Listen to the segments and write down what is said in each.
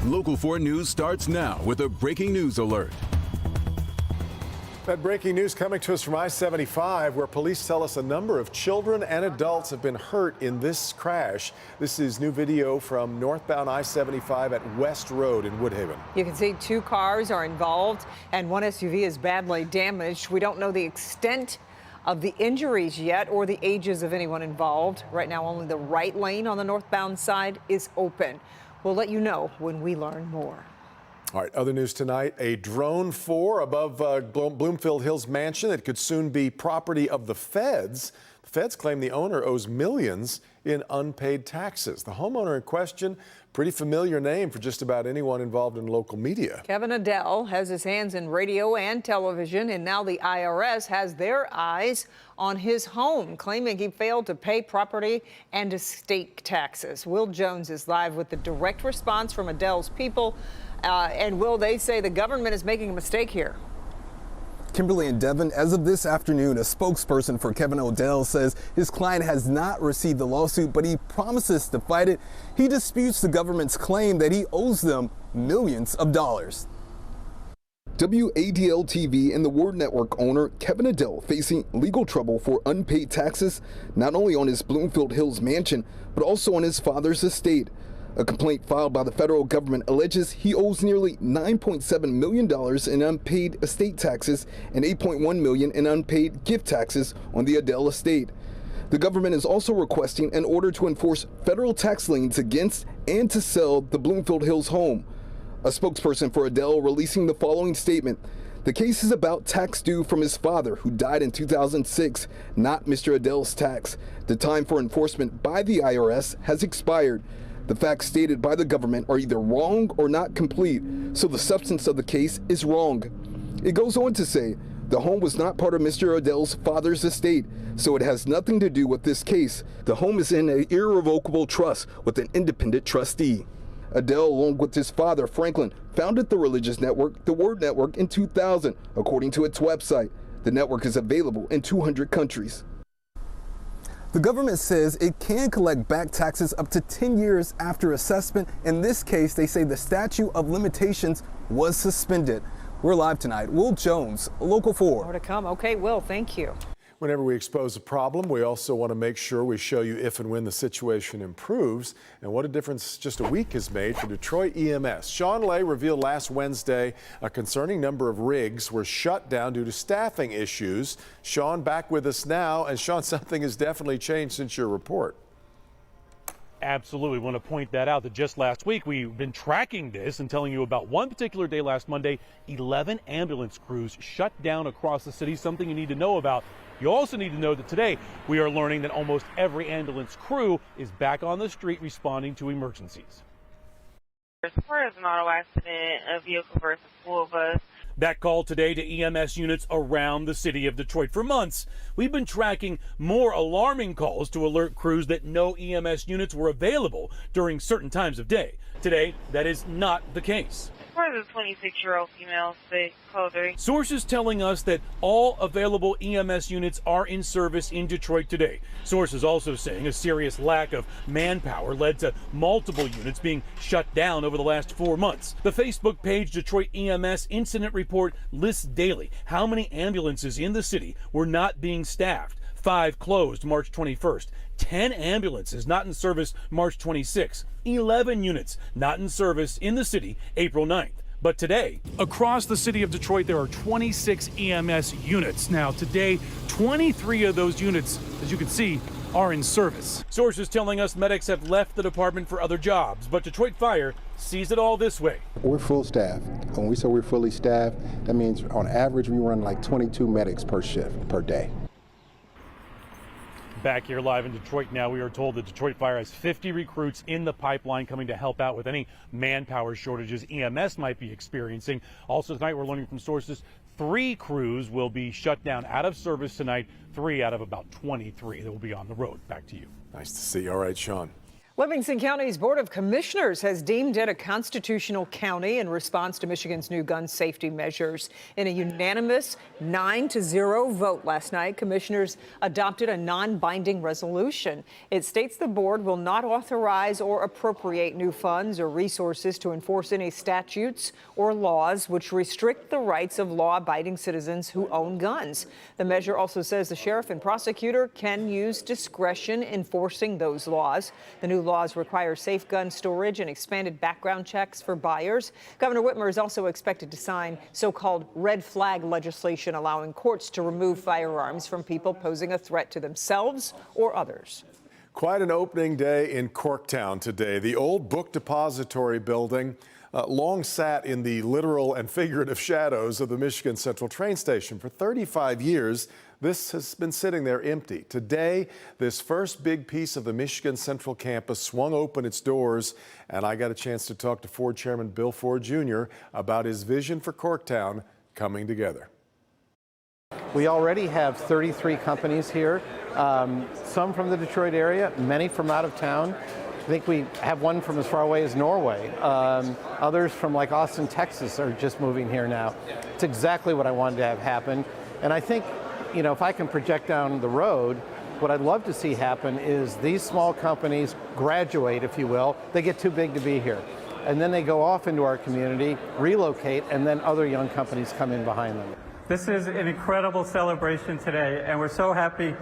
Local 4 News starts now with a breaking news alert. That breaking news coming to us from I-75, where police tell us a number of children and adults have been hurt in this crash. This is new video from northbound I-75 at West Road in Woodhaven. You can see 2 cars are involved and 1 SUV is badly damaged. We don't know the extent of the injuries yet or the ages of anyone involved. Right now, only the right lane on the northbound side is open. We'll let you know when we learn more. All right, other news tonight, a drone 4 above Bloomfield Hills mansion that could soon be property of the feds. The feds claim the owner owes millions in unpaid taxes. The homeowner in question, pretty familiar name for just about anyone involved in local media. Kevin Adele has his hands in radio and television, and now the IRS has their eyes on his home, claiming he failed to pay property and estate taxes. Will Jones is live with the direct response from Adele's people. And Will, they say the government is making a mistake here. Kimberly and Devin, as of this afternoon, a spokesperson for Kevin Adele says his client has not received the lawsuit, but he promises to fight it. He disputes the government's claim that he owes them millions of dollars. WADL-TV and the Word Network owner Kevin Adele facing legal trouble for unpaid taxes, not only on his Bloomfield Hills mansion, but also on his father's estate. A complaint filed by the federal government alleges he owes nearly $9.7 million in unpaid estate taxes and $8.1 million in unpaid gift taxes on the Adele estate. The government is also requesting an order to enforce federal tax liens against and to sell the Bloomfield Hills home. A spokesperson for Adele releasing the following statement: "The case is about tax due from his father, who died in 2006, not Mr. Adele's tax. The time for enforcement by the IRS has expired. The facts stated by the government are either wrong or not complete, so the substance of the case is wrong." It goes on to say, the home was not part of Mr. Adele's father's estate, so it has nothing to do with this case. The home is in an irrevocable trust with an independent trustee. Adele, along with his father, Franklin, founded the religious network, the Word Network, in 2000, according to its website. The network is available in 200 countries. The government says it can collect back taxes up to 10 years after assessment. In this case, they say the statute of limitations was suspended. We're live tonight. Will Jones, Local 4. More to come. Okay, Will, thank you. Whenever we expose a problem, we also want to make sure we show you if and when the situation improves and what a difference just a week has made for Detroit EMS. Sean Lay revealed last Wednesday a concerning number of rigs were shut down due to staffing issues. Sean, back with us now. And Sean, something has definitely changed since your report. Absolutely. Want to point that out that just last week we've been tracking this and telling you about one particular day last Monday, 11 ambulance crews shut down across the city, something you need to know about. You also need to know that today we are learning that almost every ambulance crew is back on the street responding to emergencies. As far as an auto accident, a vehicle versus school bus. That call today to EMS units around the city of Detroit. For months, we've been tracking more alarming calls to alert crews that no EMS units were available during certain times of day. Today, that is not the case. For the 26-year-old female sick, code 3. Sources telling us that all available EMS units are in service in Detroit today. Sources also saying a serious lack of manpower led to multiple units being shut down over the last 4 months. The Facebook page Detroit EMS Incident Report lists daily how many ambulances in the city were not being staffed. 5 closed March 21st. 10 ambulances not in service March 26th. 11 units not in service in the city April 9th. But today, across the city of Detroit, there are 26 EMS units. Now, today, 23 of those units, as you can see, are in service. Sources telling us medics have left the department for other jobs, but Detroit Fire sees it all this way. We're full staff. When we say we're fully staffed, that means on average we run like 22 medics per shift per day. Back here live in Detroit now, we are told that Detroit Fire has 50 recruits in the pipeline coming to help out with any manpower shortages EMS might be experiencing. Also tonight, we're learning from sources 3 crews will be shut down out of service tonight, 3 out of about 23 that will be on the road. Back to you. Nice to see you. All right, Sean. Livingston County's Board of Commissioners has deemed it a constitutional county in response to Michigan's new gun safety measures. In a unanimous 9-0 vote last night, commissioners adopted a non-binding resolution. It states the board will not authorize or appropriate new funds or resources to enforce any statutes or laws which restrict the rights of law-abiding citizens who own guns. The measure also says the sheriff and prosecutor can use discretion enforcing those laws. The new laws require safe gun storage and expanded background checks for buyers. Governor Whitmer is also expected to sign so-called red flag legislation allowing courts to remove firearms from people posing a threat to themselves or others. Quite an opening day in Corktown today. The old book depository building long sat in the literal and figurative shadows of the Michigan Central train station. For 35 years, this has been sitting there empty. Today, this first big piece of the Michigan Central campus swung open its doors, and I got a chance to talk to Ford Chairman Bill Ford Jr. about his vision for Corktown coming together. We already have 33 companies here, some from the Detroit area, many from out of town. I think we have one from as far away as Norway. Others from like Austin, Texas are just moving here now. It's exactly what I wanted to have happen. And I think, you know, if I can project down the road, what I'd love to see happen is these small companies graduate, if you will. They get too big to be here. And then they go off into our community, relocate, and then other young companies come in behind them. This is an incredible celebration today, and we're so happy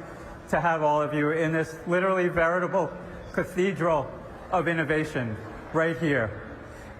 to have all of you in this literally veritable cathedral of innovation right here.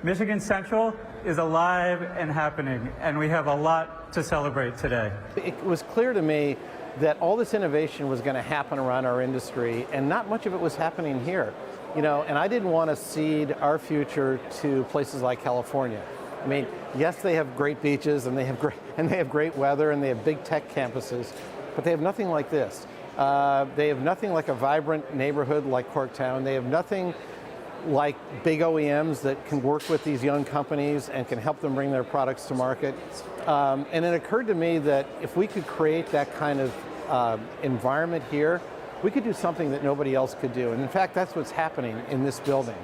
Michigan Central is alive and happening, and we have a lot to celebrate today. It was clear to me that all this innovation was going to happen around our industry, and not much of it was happening here. You know, and I didn't want to cede our future to places like California. I mean, yes, they have great beaches and they have great weather and they have big tech campuses, but they have nothing like this. They have nothing like a vibrant neighborhood like Corktown. They have nothing like big OEMs that can work with these young companies and can help them bring their products to market. And it occurred to me that if we could create that kind of environment here, we could do something that nobody else could do. And in fact, that's what's happening in this building.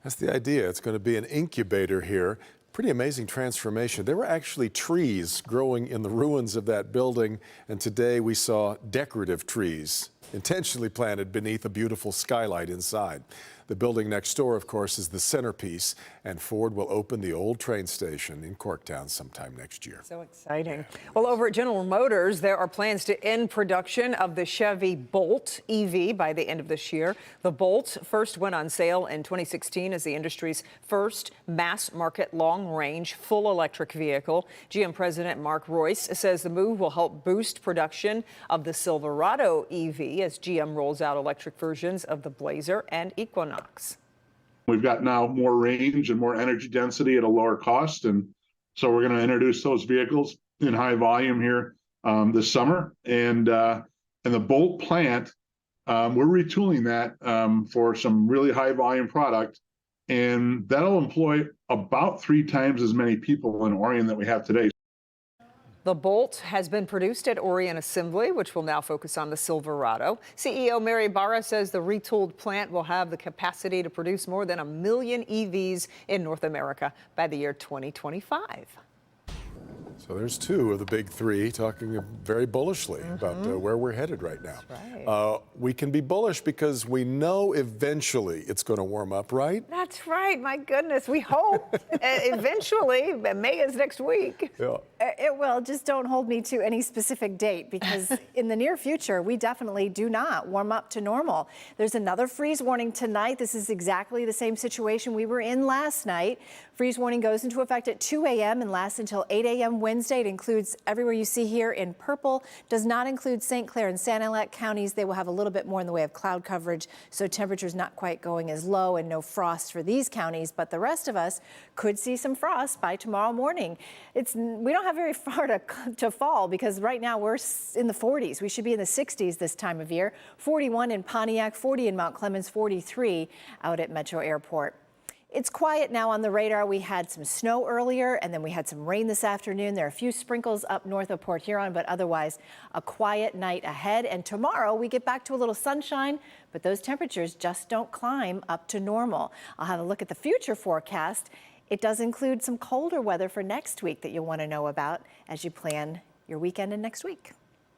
That's the idea. It's going to be an incubator here. Pretty amazing transformation. There were actually trees growing in the ruins of that building, and today we saw decorative trees intentionally planted beneath a beautiful skylight inside. The building next door, of course, is the centerpiece, and Ford will open the old train station in Corktown sometime next year. So exciting. Well, over at General Motors, there are plans to end production of the Chevy Bolt EV by the end of this year. The Bolt first went on sale in 2016 as the industry's first mass-market long-range full electric vehicle. GM President Mark Royce says the move will help boost production of the Silverado EV as GM rolls out electric versions of the Blazer and Equinox. We've got now more range and more energy density at a lower cost, and so we're going to introduce those vehicles in high volume here this summer. And the Bolt plant, we're retooling that for some really high volume product, and that'll employ about 3 times as many people in Orion that we have today. The Bolt has been produced at Orion Assembly, which will now focus on the Silverado. CEO Mary Barra says the retooled plant will have the capacity to produce more than 1 million EVs in North America by the year 2025. So there's 2 of the big 3 talking very bullishly about where we're headed right now. Right. We can be bullish because we know eventually it's going to warm up, right? That's right. My goodness. We hope eventually. May is next week. Yeah. It will. Just don't hold me to any specific date, because in the near future, we definitely do not warm up to normal. There's another freeze warning tonight. This is exactly the same situation we were in last night. Freeze warning goes into effect at 2 a.m. and lasts until 8 a.m. Wednesday. It includes everywhere you see here in purple. Does not include St. Clair and Sanilac counties. They will have a little bit more in the way of cloud coverage, so temperatures not quite going as low, and no frost for these counties. But the rest of us could see some frost by tomorrow morning. We don't have very far to fall, because right now we're in the 40s. We should be in the 60s this time of year. 41 in Pontiac, 40 in Mount Clemens, 43 out at Metro Airport. It's quiet now on the radar. We had some snow earlier, and then we had some rain this afternoon. There are a few sprinkles up north of Port Huron, but otherwise a quiet night ahead. And tomorrow we get back to a little sunshine, but those temperatures just don't climb up to normal. I'll have a look at the future forecast. It does include some colder weather for next week that you'll want to know about as you plan your weekend and next week.